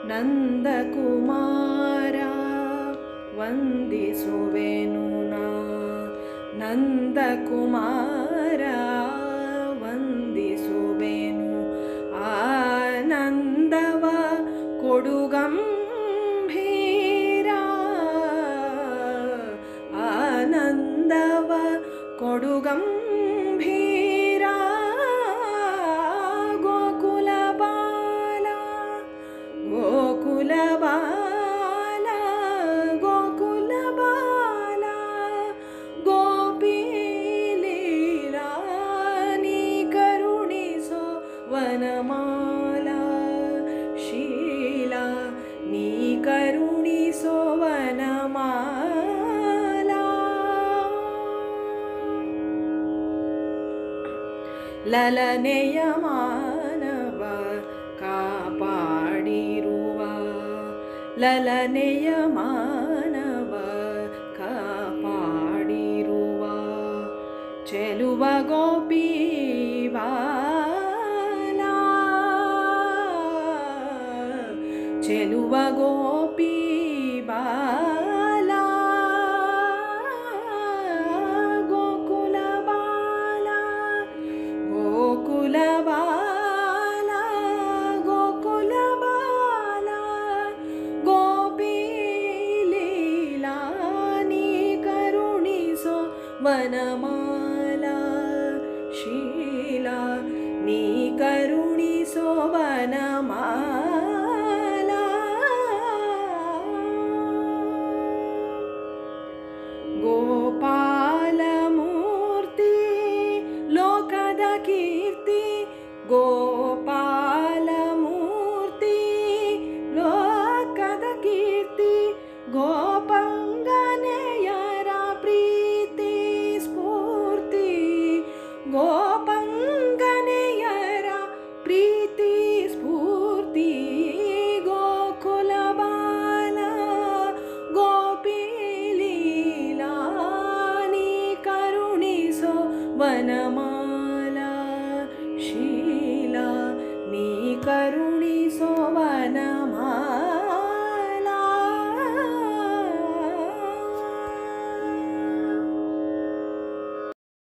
ನಂದಕುಮಾರ ವಂದಿಸುವೆನು ನಾ ನಂದಕುಮಾರ ವಂದಿಸುವೆನು ಆನಂದವ ಕೊಡುಗಂಭೀರ ಆನಂದವ ಕೊಡುಗಂಭೀರ ಗೋಕುಲ ಬಾಲ ಗೋಕುಲ ಬಾಲ ಗೋಕುಲ ಬಾಲ ಗೋಪಿ ಲೀಲಾ ನೀ ಕರುಣಿಸೋ ವನಮಾಲ ಶೀಲಾ ನೀ ಕರುಣಿಸೋ ವನಮಾಲ ಲಲನೆಯ ಮಾನವ ಕಾಪಾಡಿರುವ ಲಲನೆಯ ಮಾನವ ಕಾಪಾಡಿರುವ ಚೆಲುವ ಗೋಪಿ ಬಾಲ ಚೆಲುವ ಗೋಪಿ ಬಾಲ ಗೋಕುಲ ಬಾಲ ಗೋಕುಲ ಬಾಲ ಗೋಕುಲ ಬಾಲ ಗೋಪಿ ಲೀಲಾ ನೀ ಕರುಣಿಸೋ ವನಮಾಲ ಶೀಲಾ ನೀ ಕರುಣಿಸೋ ವನಮಾಲ ಗೋಪಾಲ ಮೂರ್ತಿ ಲೋಕದ ಕೀರ್ತಿ ಗೋಪಾಲ ಮೂರ್ತಿ ಲೋಕದ ಕೀರ್ತಿ ಗೋಪಂಗನೆಯರ ಪ್ರೀತಿ ಸ್ಫೂರ್ತಿ ಗೋಪಂಗನೆಯರ ಪ್ರೀತಿ ಸ್ಫೂರ್ತಿ ಗೋಕುಲ ಬಾಲ ಗೋಪಿ ಲೀಲಾ ನೀ ಕರುಣಿಸೋ ವನಮಾಲ ಶೀಲಾ ನೀ ಕರು